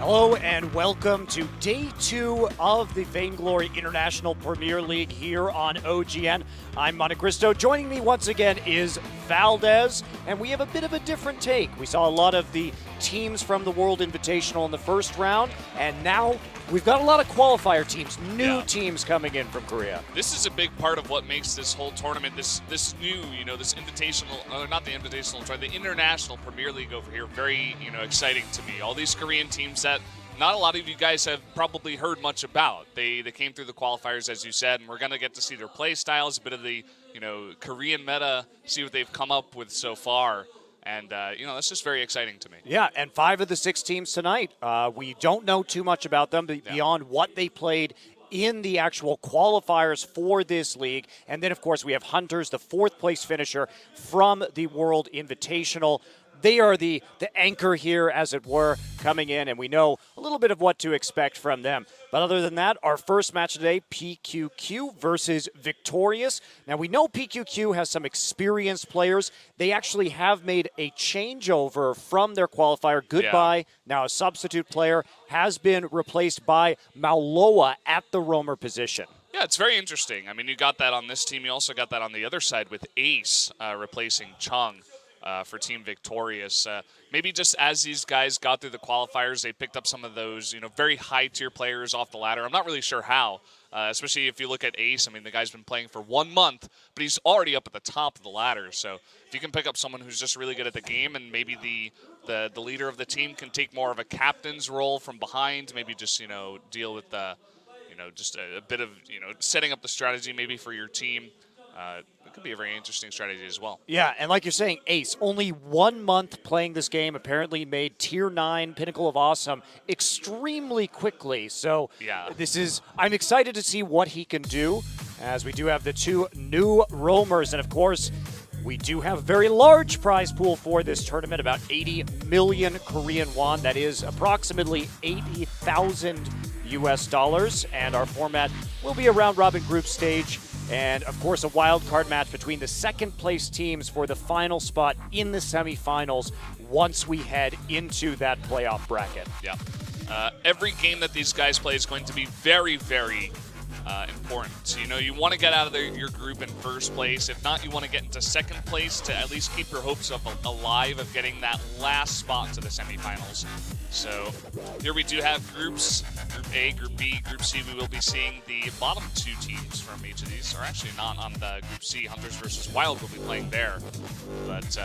Hello and welcome to Day 2 of the Vainglory International Premier League here on OGN. I'm Montecristo. Joining me once again is Valdez, and we have a bit of a different take. We saw a lot of the teams from the World Invitational in the first round, and now we've got a lot of qualifier teams, new teams coming in from Korea. This is a big part of what makes this whole tournament, this new, this invitational, not the invitational, the International Premier League over here, very, exciting to me. All these Korean teams that not a lot of you guys have probably heard much about. They came through the qualifiers, as you said, and we're going to get to see their play styles, a bit of the, Korean meta, see what they've come up with so far. And, that's just very exciting to me. Yeah, and 5 of the 6 teams tonight, we don't know too much about them beyond what they played in the actual qualifiers for this league. And then, of course, we have Hunters, the 4th place finisher from the World Invitational. They are the anchor here, as it were, coming in, and we know a little bit of what to expect from them. But other than that, our first match today, pQq versus Victorious. Now, we know pQq has some experienced players. They actually have made a changeover from their qualifier. Goodbye, now a substitute player, has been replaced by Mauloa at the roamer position. Yeah, it's very interesting. I mean, you got that on this team. You also got that on the other side with Ace replacing Chung. For Team Victorious. Maybe just as these guys got through the qualifiers, they picked up some of those, very high-tier players off the ladder. I'm not really sure how, especially if you look at Ace. I mean, the guy's been playing for 1 month, but he's already up at the top of the ladder. So if you can pick up someone who's just really good at the game and maybe the leader of the team can take more of a captain's role from behind, maybe just, deal with the, just a bit of, setting up the strategy maybe for your team. It could be a very interesting strategy as well. Yeah, and like you're saying, Ace, only 1 month playing this game, apparently made Tier 9 Pinnacle of Awesome extremely quickly. So I'm excited to see what he can do, as we do have the 2 new roamers. And of course, we do have a very large prize pool for this tournament, about 80 million Korean won. That is approximately 80,000 US dollars. And our format will be a round-robin group stage. And, of course, a wild card match between the second-place teams for the final spot in the semifinals once we head into that playoff bracket. Yeah. Every game that these guys play is going to be very, very important. So, you want to get out of your group in first place. If not, you want to get into second place to at least keep your hopes alive of getting that last spot to the semifinals. So here we do have groups, Group A, Group B, Group C. We will be seeing the bottom 2 teams from each of these, or actually not on the Group C. Hunters versus Wild will be playing there. But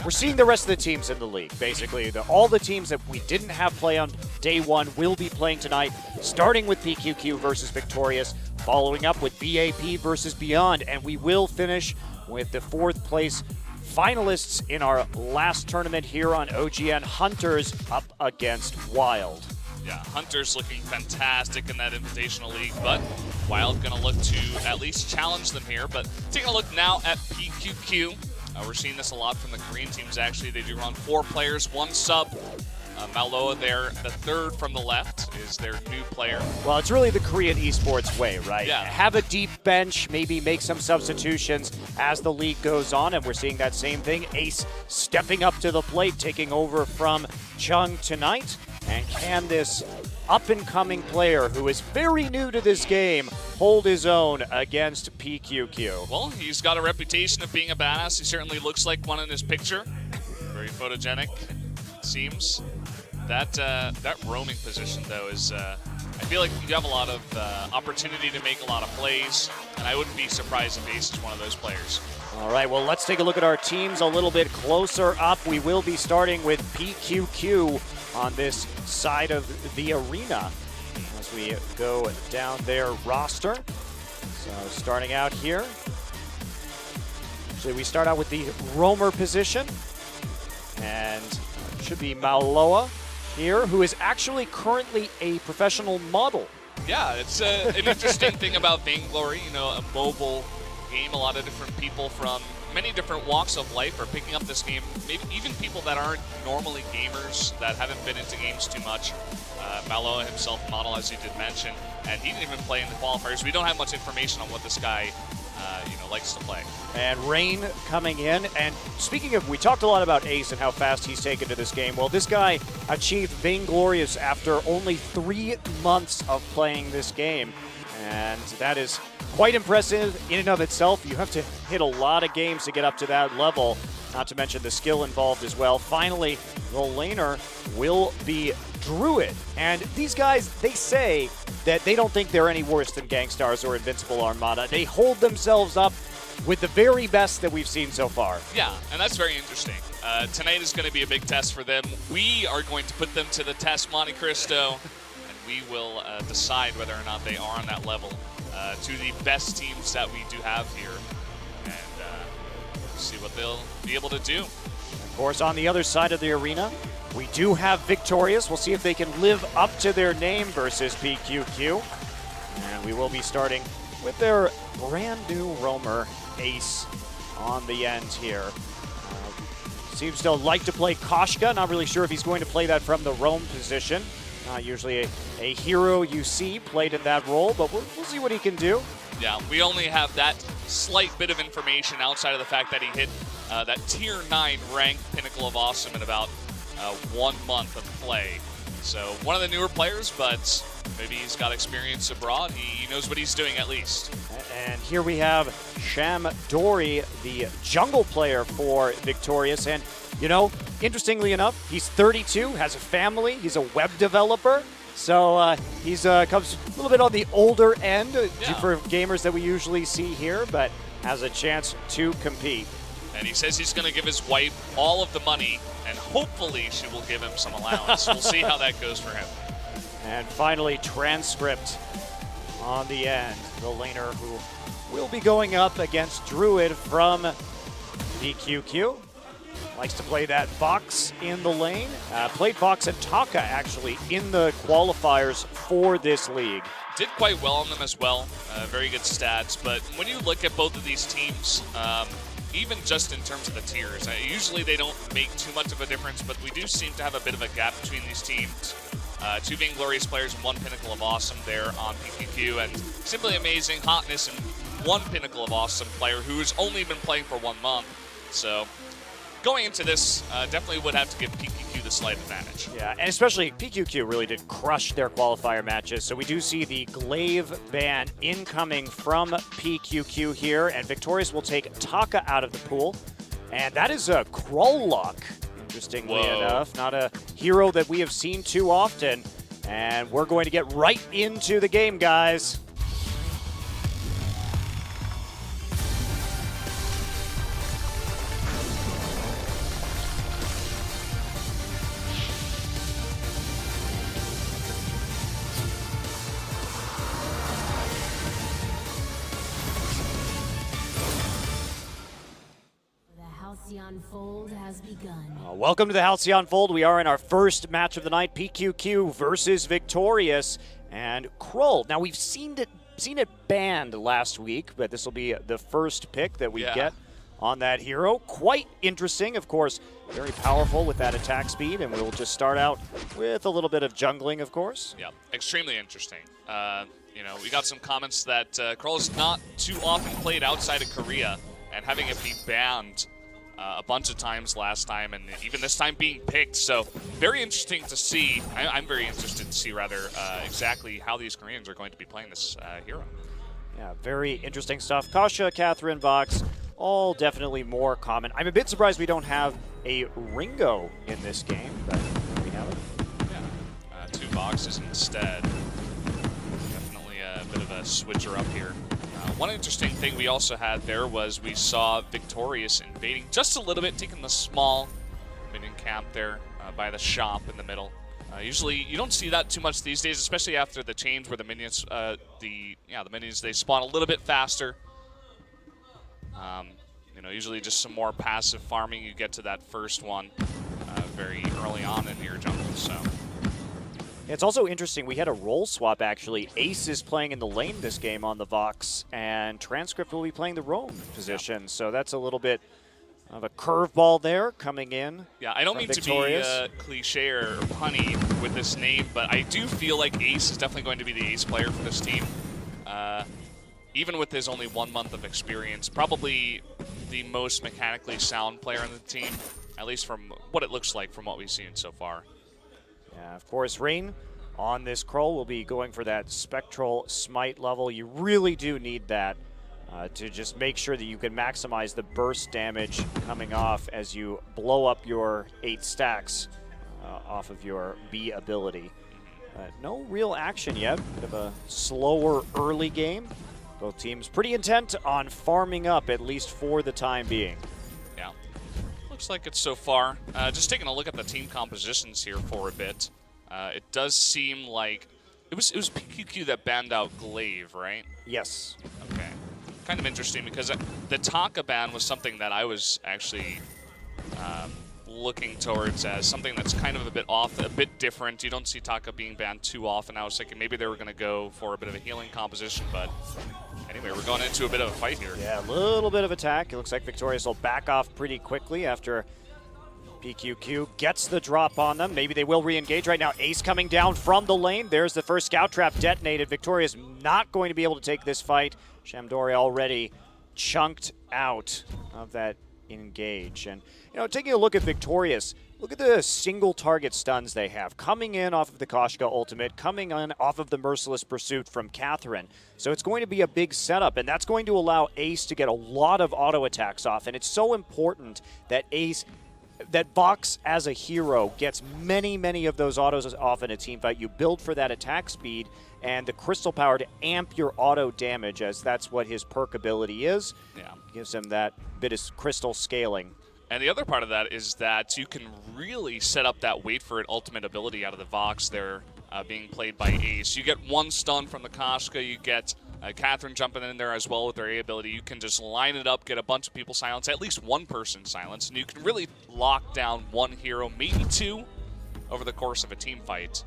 we're seeing the rest of the teams in the league, basically. All the teams that we didn't have play on day 1 will be playing tonight, starting with pQq versus Victorious, following up with BAP versus Beyond, and we will finish with the 4th place finalists in our last tournament here on OGN, Hunters up against Wild. Yeah, Hunters looking fantastic in that Invitational League, but Wild going to look to at least challenge them here. But taking a look now at pQq, we're seeing this a lot from the Korean teams, actually. They do run 4 players, 1 sub. Mauloa there, the 3rd from the left, is their new player. Well, it's really the Korean esports way, right? Yeah. Have a deep bench, maybe make some substitutions as the league goes on, and we're seeing that same thing. Ace stepping up to the plate, taking over from Chung tonight. And can this up-and-coming player, who is very new to this game, hold his own against pQq? Well, he's got a reputation of being a badass. He certainly looks like one in his picture. Very photogenic, it seems. That roaming position, though, is I feel like you have a lot of opportunity to make a lot of plays, and I wouldn't be surprised if Ace is one of those players. All right, well, let's take a look at our teams a little bit closer up. We will be starting with pQq on this side of the arena as we go down their roster. So starting out here, actually we start out with the roamer position, and it should be Mauloa here, who is actually currently a professional model. Yeah, it's an interesting thing about Vainglory, a mobile game. A lot of different people from many different walks of life are picking up this game. Maybe even people that aren't normally gamers, that haven't been into games too much. Mauloa himself, model, as you did mention, and he didn't even play in the qualifiers. We don't have much information on what this guy likes to play. And Rain coming in. And speaking of, we talked a lot about Ace and how fast he's taken to this game. Well, this guy achieved Vainglory after only 3 months of playing this game. And that is quite impressive in and of itself. You have to hit a lot of games to get up to that level, not to mention the skill involved as well. Finally, the laner will be Druid. And these guys, they say that they don't think they're any worse than Gangstars or Invincible Armada. They hold themselves up with the very best that we've seen so far. Yeah, and that's very interesting. Tonight is going to be a big test for them. We are going to put them to the test, Monte Cristo, and we will decide whether or not they are on that level to the best teams that we do have here, and see what they'll be able to do. Of course, on the other side of the arena, we do have Victorious. We'll see if they can live up to their name versus pQq. And we will be starting with their brand new roamer, Ace, on the end here. Seems to like to play Koshka. Not really sure if he's going to play that from the roam position. Not usually a hero you see played in that role, but we'll see what he can do. Yeah, we only have that slight bit of information outside of the fact that he hit that Tier 9 ranked Pinnacle of Awesome in about 1 month of play. So one of the newer players, but maybe he's got experience abroad. He knows what he's doing at least. And here we have Sham Dory, the jungle player for Victorious. And, you know, interestingly enough, he's 32, has a family, he's a web developer. So he's comes a little bit on the older end for gamers that we usually see here, but has a chance to compete. And he says he's going to give his wife all of the money, and hopefully she will give him some allowance. We'll see how that goes for him. And finally, Transcript on the end, the laner who will be going up against Druid from pQq. Likes to play that Vox in the lane. Played Vox and Taka, actually, in the qualifiers for this league. Did quite well on them as well. Very good stats. But when you look at both of these teams, even just in terms of the tiers, usually they don't make too much of a difference, but we do seem to have a bit of a gap between these teams. 2 Vainglorious players and 1 Pinnacle of Awesome there on pQq, and simply amazing hotness and 1 Pinnacle of Awesome player who's only been playing for 1 month. So going into this, definitely would have to give pQq the slight advantage. Yeah, and especially pQq really did crush their qualifier matches. So we do see the Glaive ban incoming from pQq here, and Victorious will take Taka out of the pool. And that is a Crawl Lock, interestingly enough. Not a hero that we have seen too often. And we're going to get right into the game, guys. Halcyon Fold has begun. Welcome to the Halcyon Fold. We are in our first match of the night, pQq versus Victorious and Krull. Now we've seen it banned last week, but this will be the first pick that we get on that hero. Quite interesting, of course, very powerful with that attack speed, and we'll just start out with a little bit of jungling, of course. Yeah, extremely interesting. You know, we got some comments that Krull is not too often played outside of Korea, and having it be banned a bunch of times last time, and even this time being picked. So very interesting to see. I'm very interested to see, rather, exactly how these Koreans are going to be playing this hero. Yeah, very interesting stuff. Kasha, Catherine, Vox, all definitely more common. I'm a bit surprised we don't have a Ringo in this game, but we have it. Yeah, 2 Voxes instead. Definitely a bit of a switcher up here. One interesting thing we also had there was we saw Victorious invading just a little bit, taking the small minion camp there by the shop in the middle. Usually you don't see that too much these days, especially after the change where the minions, the minions, they spawn a little bit faster. You know, usually just some more passive farming. You get to that first one very early on in your jungle. So. It's also interesting, we had a role swap actually. Ace is playing in the lane this game on the Vox, and Transcript will be playing the roam position. Yeah. So that's a little bit of a curveball there coming in. Yeah, I don't mean Victorious. to be cliche or punny with this name, but I do feel like Ace is definitely going to be the ace player for this team. even with his only 1 month of experience, probably the most mechanically sound player on the team, at least from what it looks like from what we've seen so far. Yeah, of course, Rain on this Krull will be going for that Spectral Smite level. You really do need that to just make sure that you can maximize the burst damage coming off as you blow up your 8 stacks off of your B ability. No real action yet. Bit of a slower early game. Both teams pretty intent on farming up, at least for the time being. Yeah, looks like it so far. Just taking a look at the team compositions here for a bit. It does seem like it was pQq that banned out Glaive, right? Yes. Okay. Kind of interesting because the Taka ban was something that I was actually looking towards as something that's kind of a bit off, a bit different. You don't see Taka being banned too often. I was thinking maybe they were going to go for a bit of a healing composition, but anyway, we're going into a bit of a fight here. Yeah, a little bit of attack. It looks like Victorious will back off pretty quickly after pQq gets the drop on them. Maybe they will re-engage right now. Ace coming down from the lane. There's the first scout trap detonated. Victorious not going to be able to take this fight. Shamdori already chunked out of that engage. And, you know, taking a look at Victorious, look at the single target stuns they have. Coming in off of the Koshka ultimate, coming in off of the Merciless Pursuit from Catherine. So it's going to be a big setup, and that's going to allow Ace to get a lot of auto attacks off. And it's so important that that Vox as a hero gets many of those autos off in a team fight. You build for that attack speed and the crystal power to amp your auto damage, as that's what his perk ability is. Yeah. Gives him that bit of crystal scaling. And the other part of that is that you can really set up that wait for it ultimate ability out of the Vox there being played by Ace. You get one stun from the Koshka, you get Catherine jumping in there as well with their A ability. You can just line it up, get a bunch of people silenced, at least one person silenced, and you can really lock down one hero, maybe two, over the course of a team fight.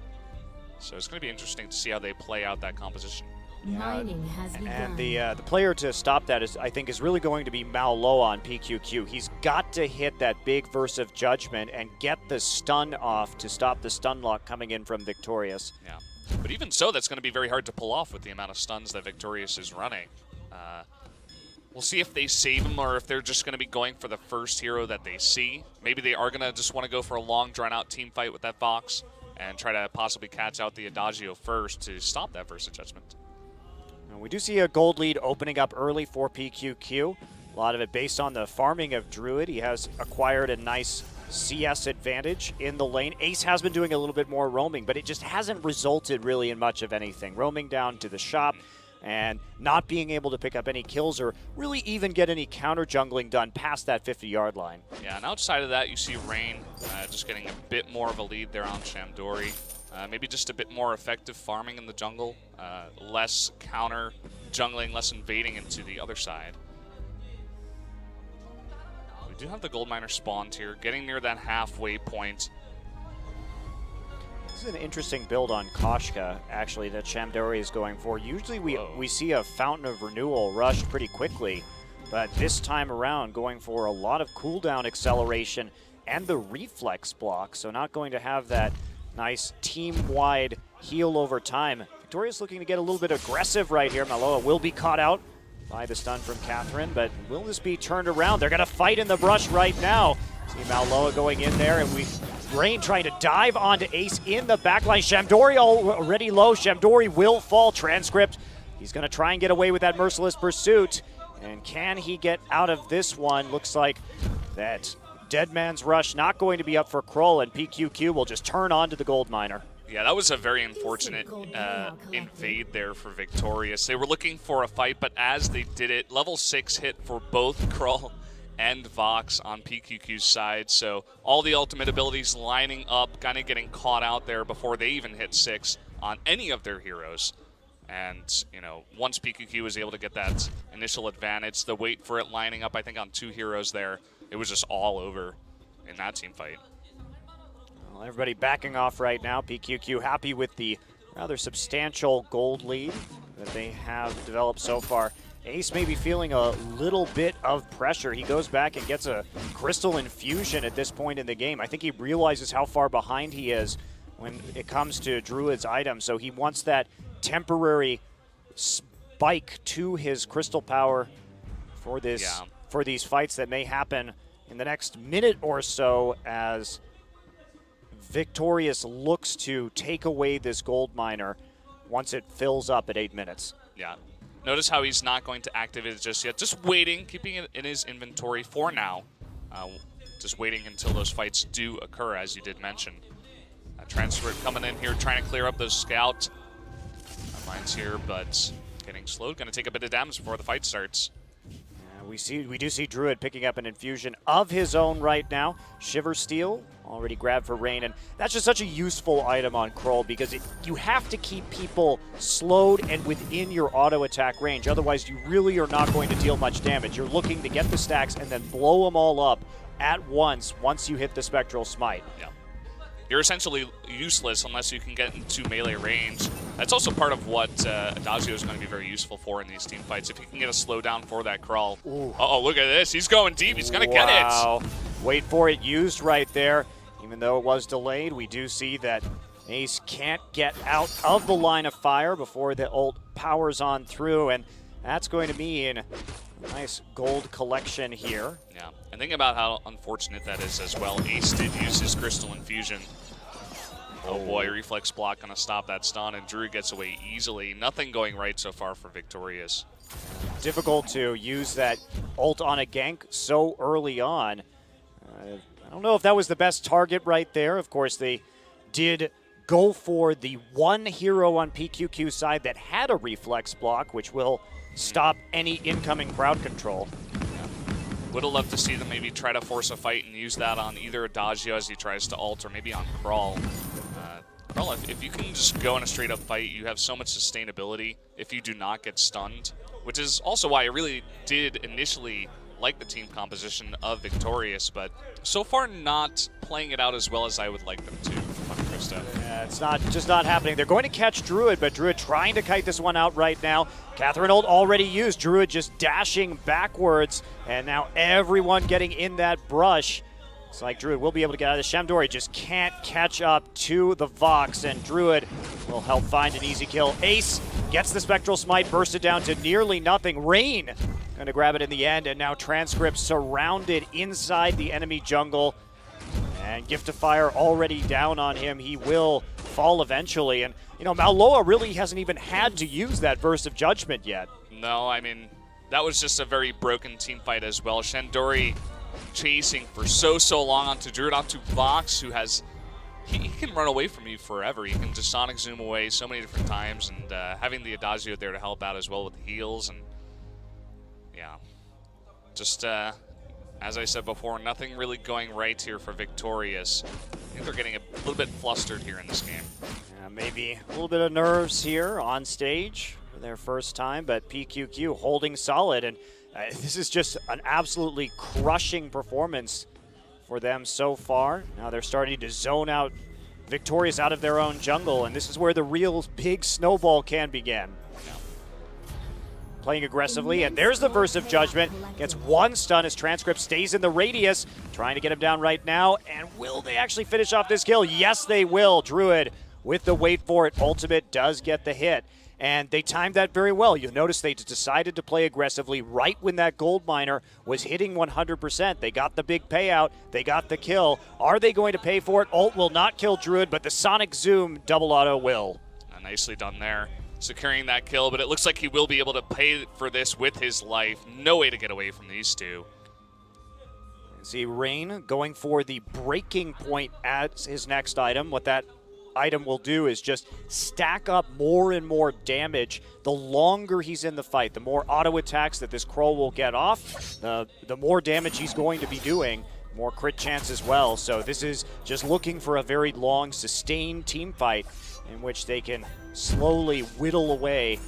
So it's going to be interesting to see how they play out that composition. Mining has begun. And the player to stop that is, I think, is really going to be Malo on pQq. He's got to hit that big Verse of Judgment and get the stun off to stop the stun lock coming in from Victorious. Yeah. But even so, that's going to be very hard to pull off with the amount of stuns that Victorious is running. We'll see if they save him or if they're just going to be going for the first hero that they see. Maybe they are going to just want to go for a long, drawn-out team fight with that Vox and try to possibly catch out the Adagio first to stop that Verse of Judgment. We do see a gold lead opening up early for pQq. A lot of it based on the farming of Druid. He has acquired a nice CS advantage in the lane. Ace has been doing a little bit more roaming, but it just hasn't resulted really in much of anything. Roaming down to the shop and not being able to pick up any kills or really even get any counter jungling done past that 50-yard line. Yeah, and outside of that, you see Rain just getting a bit more of a lead there on Shamdori. Maybe just a bit more effective farming in the jungle, less counter jungling, less invading into the other side. We do have the gold miner spawned here, getting near that halfway point. This is an interesting build on Koshka, actually, that Shamdori is going for. Usually we see a Fountain of Renewal rushed pretty quickly, but this time around going for a lot of cooldown acceleration and the reflex block, so not going to have that nice team-wide heal over time. Victoria's looking to get a little bit aggressive right here. Maloa will be caught out by the stun from Catherine, but will this be turned around? They're going to fight in the brush right now. See Maloa going in there, and Rain trying to dive onto Ace in the backline. Shamdori already low. Shamdori will fall. Transcript. He's going to try and get away with that Merciless Pursuit. And can he get out of this one? Looks like that Dead Man's Rush not going to be up for Krull, and pQq will just turn on to the gold miner. Yeah, that was a very unfortunate invade there for Victorious. They were looking for a fight, but as they did it, level 6 hit for both Krull and Vox on pQq's side. So all the ultimate abilities lining up, kind of getting caught out there before they even hit 6 on any of their heroes. And, you know, once pQq was able to get that initial advantage, the wait for it lining up, I think, on 2 heroes there, it was just all over in that team fight. Well, everybody backing off right now. pQq happy with the rather substantial gold lead that they have developed so far. Ace may be feeling a little bit of pressure. He goes back and gets a Crystal Infusion at this point in the game. I think he realizes how far behind he is when it comes to Druid's items, so he wants that temporary spike to his crystal power for this for these fights that may happen in the next minute or so as Victorious looks to take away this gold miner once it fills up at 8 minutes. Yeah. Notice how he's not going to activate it just yet. Just waiting, keeping it in his inventory for now. Just waiting until those fights do occur, as you did mention. Transfer coming in here, trying to clear up those scout lines here, but getting slowed. Going to take a bit of damage before the fight starts. We do see Druid picking up an infusion of his own right now. Shiver Steel already grabbed for Rain, and that's just such a useful item on Kroll because you have to keep people slowed and within your auto attack range. Otherwise, you really are not going to deal much damage. You're looking to get the stacks and then blow them all up at once you hit the Spectral Smite. Yeah. You're essentially useless unless you can get into melee range. That's also part of what Adagio is going to be very useful for in these team fights. If you can get a slowdown for that Kroll. Uh-oh, look at this. He's going deep. He's going to get it. Wait for it used right there. Even though it was delayed, we do see that Ace can't get out of the line of fire before the ult powers on through, and that's going to mean a nice gold collection here. Yeah, and think about how unfortunate that is as well. Ace did use his Crystal Infusion. Oh boy, Reflex Block gonna stop that stun, and Drew gets away easily. Nothing going right so far for Victorious. Difficult to use that ult on a gank so early on. I don't know if that was the best target right there. Of course, they did go for the one hero on pQq side that had a Reflex Block, which will stop any incoming crowd control. Would have loved to see them maybe try to force a fight and use that on either Adagio as he tries to ult, or maybe on Kroll. Kroll, if you can just go in a straight-up fight, you have so much sustainability if you do not get stunned, which is also why I really did initially like the team composition of Victorious, but so far not playing it out as well as I would like them to. Yeah, it's just not happening. They're going to catch Druid, but Druid trying to kite this one out right now. Catherine ult already used. Druid just dashing backwards, and now everyone getting in that brush. It's like Druid will be able to get out of the Shamdori, just can't catch up to the Vox, and Druid will help find an easy kill. Ace gets the Spectral Smite, bursted down to nearly nothing. Rain going to grab it in the end, and now Transcript surrounded inside the enemy jungle. And Gift of Fire already down on him. He will fall eventually. And, you know, Maloa really hasn't even had to use that Burst of Judgment yet. No, I mean, that was just a very broken team fight as well. Shandori chasing for so long onto Druid, onto Vox, who has... He can run away from you forever. He can just Sonic Zoom away so many different times, and having the Adagio there to help out as well with the heals. And, yeah, just... as I said before, nothing really going right here for Victorious. I think they're getting a little bit flustered here in this game. Yeah, maybe a little bit of nerves here on stage for their first time, but pQq holding solid, and this is just an absolutely crushing performance for them so far. Now they're starting to zone out Victorious out of their own jungle, and this is where the real big snowball can begin. Playing aggressively, and there's the Burst of Judgment. Gets one stun as Transcript stays in the radius, trying to get him down right now. And will they actually finish off this kill? Yes, they will. Druid, with the wait for it ultimate, does get the hit. And they timed that very well. You'll notice they decided to play aggressively right when that gold miner was hitting 100%. They got the big payout. They got the kill. Are they going to pay for it? Ult will not kill Druid, but the Sonic Zoom double auto will. Nicely done there. Securing that kill, but it looks like he will be able to pay for this with his life. No way to get away from these two. See Rain going for the breaking point as his next item. What that item will do is just stack up more and more damage. The longer he's in the fight, the more auto attacks that this Kroll will get off, the more damage he's going to be doing, more crit chance as well. So this is just looking for a very long, sustained team fight in which they can slowly whittle away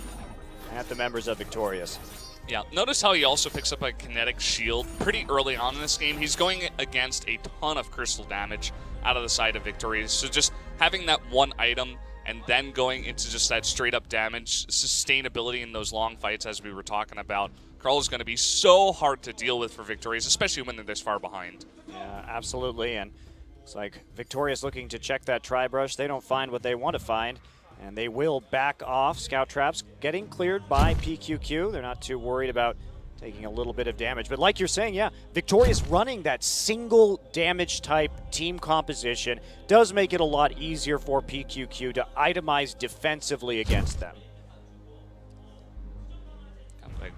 at the members of Victorious. Yeah, notice how he also picks up a kinetic shield pretty early on in this game. He's going against a ton of crystal damage out of the side of Victorious. So just having that one item and then going into just that straight up damage, sustainability in those long fights as we were talking about, Kroll is going to be so hard to deal with for Victorious, especially when they're this far behind. Yeah, absolutely. And it's like Victorious looking to check that tri-brush. They don't find what they want to find. And they will back off. Scout traps getting cleared by pQq. They're not too worried about taking a little bit of damage. But like you're saying, yeah, Victorious running that single damage type team composition does make it a lot easier for pQq to itemize defensively against them.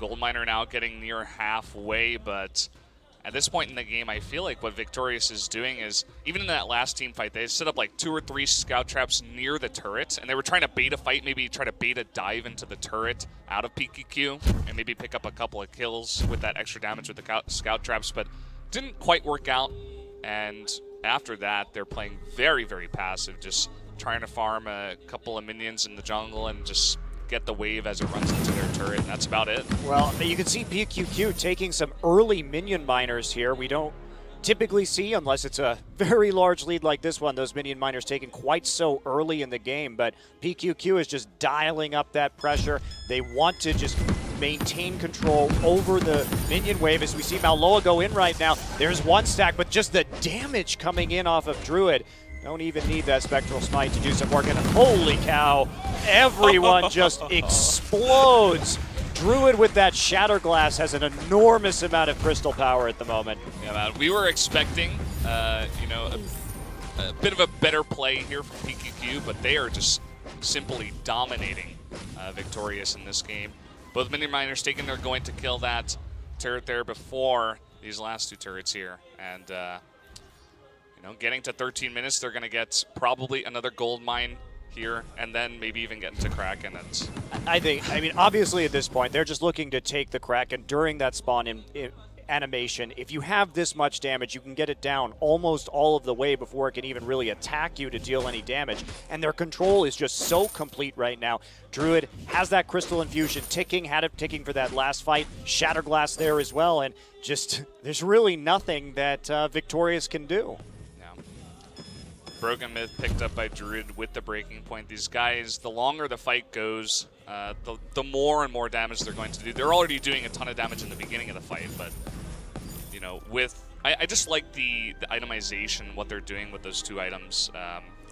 Gold Miner now getting near halfway, but at this point in the game, I feel like what Victorious is doing is, even in that last team fight, they set up like 2 or 3 scout traps near the turret, and they were trying to bait a fight, maybe try to bait a dive into the turret out of pQq, and maybe pick up a couple of kills with that extra damage with the scout traps, but didn't quite work out. And after that, they're playing very, very passive, just trying to farm a couple of minions in the jungle and just get the wave as it runs into their turret, and that's about it. Well, you can see pQq taking some early minion miners here. We don't typically see, unless it's a very large lead like this one, those minion miners taken quite so early in the game, but pQq is just dialing up that pressure. They want to just maintain control over the minion wave as we see Maloa go in right now. There's one stack, but just the damage coming in off of Druid. Don't even need that Spectral Smite to do some work, and holy cow, everyone just explodes. Druid with that Shatter Glass has an enormous amount of crystal power at the moment. Yeah, man, we were expecting, you know, a bit of a better play here from pQq, but they are just simply dominating Victorious in this game. Both minion miners taking their going to kill that turret there before these last 2 turrets here, and getting to 13 minutes, they're going to get probably another gold mine here, and then maybe even get into Kraken. I mean, obviously at this point, they're just looking to take the Kraken during that spawn in animation. If you have this much damage, you can get it down almost all of the way before it can even really attack you to deal any damage. And their control is just so complete right now. Druid has that Crystal Infusion ticking, had it ticking for that last fight. Shatterglass there as well, and just there's really nothing that Victorious can do. Broken Myth picked up by Druid with the breaking point. These guys, the longer the fight goes, the more and more damage they're going to do. They're already doing a ton of damage in the beginning of the fight, but I just like the itemization, what they're doing with those 2 items.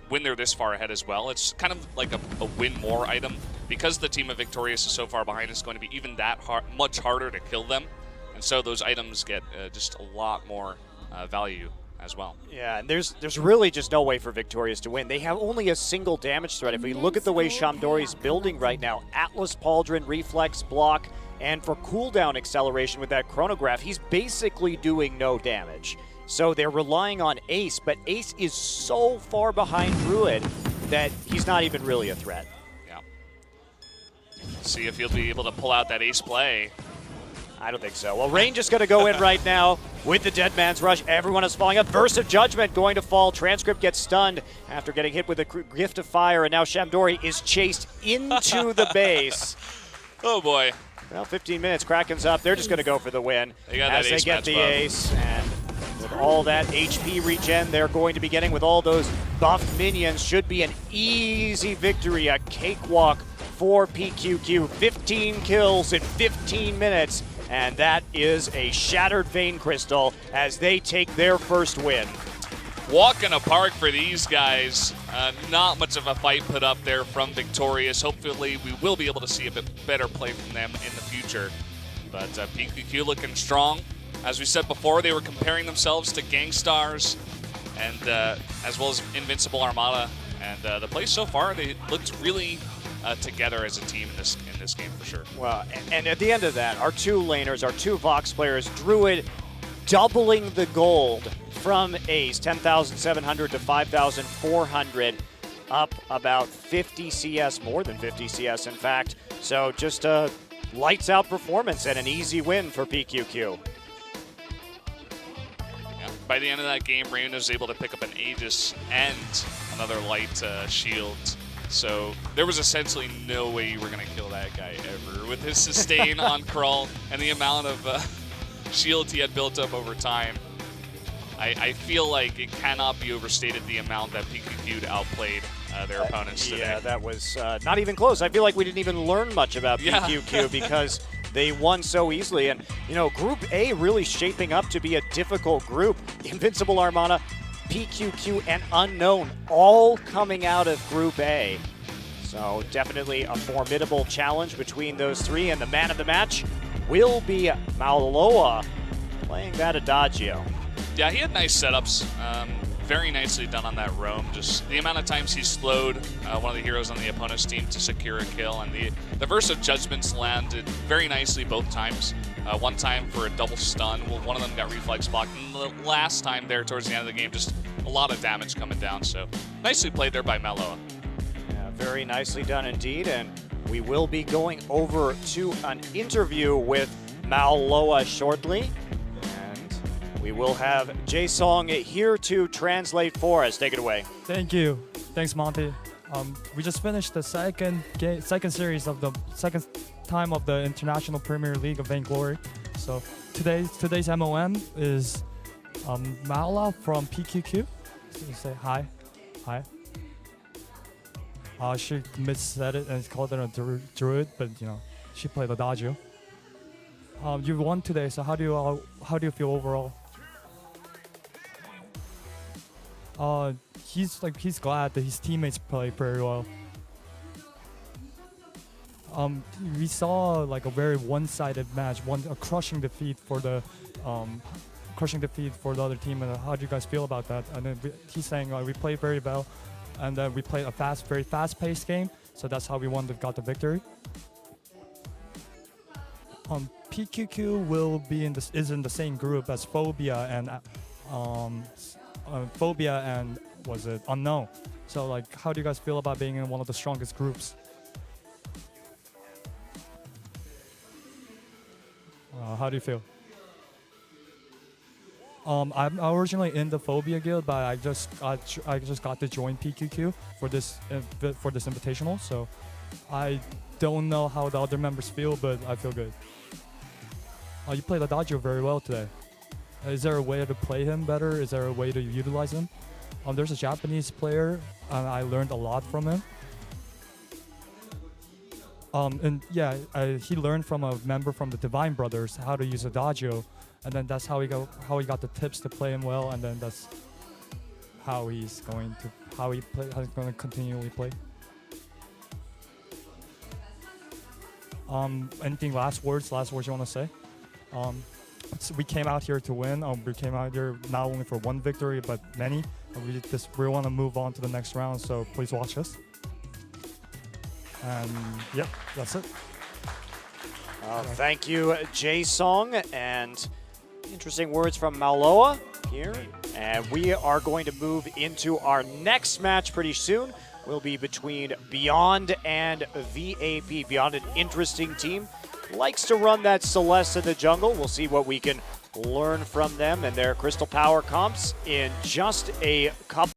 When they're this far ahead as well, it's kind of like a win more item. Because the team of Victorious is so far behind, it's going to be even that much harder to kill them. And so those items get just a lot more value as well. Yeah, and there's really just no way for Victorious to win. They have only a single damage threat. If we look at the way Shamdori's building right now, Atlas Pauldron, Reflex, Block, and for cooldown acceleration with that Chronograph, he's basically doing no damage. So they're relying on Ace, but Ace is so far behind Druid that he's not even really a threat. Yeah. See if he'll be able to pull out that Ace play. I don't think so. Well, Rain just going to go in right now with the Dead Man's Rush. Everyone is falling up. Burst of Judgment going to fall. Transcript gets stunned after getting hit with a Gift of Fire, and now Shamdori is chased into the base. Oh, boy. Well, 15 minutes. Kraken's up. They're just going to go for the win they got as that they ace get the buff. ace. And with all that HP regen they're going to be getting with all those buffed minions, should be an easy victory, a cakewalk for pQq. 15 kills in 15 minutes. And that is a Shattered Vein Crystal as they take their first win. Walk in a park for these guys. Not much of a fight put up there from Victorious. Hopefully we will be able to see a bit better play from them in the future. But pQq looking strong. As we said before, they were comparing themselves to Gangstars and as well as Invincible Armada. And the play so far, they looked really together as a team in this game for sure. Well, and at the end of that, our 2 laners, our 2 Vox players, Druid doubling the gold from Ace, 10,700 to 5,400, up about 50 CS, more than 50 CS in fact. So just a lights out performance and an easy win for pQq. Yeah. By the end of that game, Rain was able to pick up an Aegis and another light shield. So there was essentially no way you were going to kill that guy ever. With his sustain on Krull and the amount of shield he had built up over time, I feel like it cannot be overstated the amount that pQq outplayed their opponents today. Yeah, that was not even close. I feel like we didn't even learn much about pQq because they won so easily. And, Group A really shaping up to be a difficult group. Invincible Armada, pQq, and Unknown all coming out of Group A. So definitely a formidable challenge between those three, and the man of the match will be Mauloa playing that Adagio. Yeah, he had nice setups. Very nicely done on that roam. Just the amount of times he slowed one of the heroes on the opponent's team to secure a kill, and the burst of judgments landed very nicely both times. One time for a double stun. Well, one of them got reflex blocked, and the last time there towards the end of the game, just a lot of damage coming down. So nicely played there by Mauloa. Yeah, very nicely done indeed, and we will be going over to an interview with Mauloa shortly. We will have Jae-sung here to translate for us. Take it away. Thank you. Thanks, Monty. We just finished the second series of the second time of the International Premier League of Vainglory. So today's MOM is Maula from pQq. So you say hi. Hi. She missaid it and called it a druid, but you know she played Adagio. You won today, so how do you feel overall? He's glad that his teammates play very well. We saw like a very one-sided match, a crushing defeat for the other team. And how do you guys feel about that? And then he's saying we played very well, and then we played a very fast-paced game. So that's how we got the victory. pQq will be is in the same group as Phobia and was it Unknown. So like, how do you guys feel about being in one of the strongest groups? How do you feel? I'm originally in the Phobia guild, but I just got to join pQq for this invitational. So I don't know how the other members feel, but I feel good. You played Adagio very well today. Is there a way to play him better? Is there a way to utilize him? There's a Japanese player, and I learned a lot from him. And yeah, he learned from a member from the Divine Brothers how to use Adagio, and then that's how he got the tips to play him well, and then that's how he's going to continually play. Anything last words you want to say? So we came out here to win. We came out here not only for one victory, but many. We want to move on to the next round, so please watch us. And yep, that's it. Thank you, Jae-sung, and interesting words from Mauloa here. And we are going to move into our next match pretty soon. Will be between Beyond and VAP. Beyond, an interesting team. Likes to run that Celeste in the jungle. We'll see what we can learn from them and their Crystal Power comps in just a couple.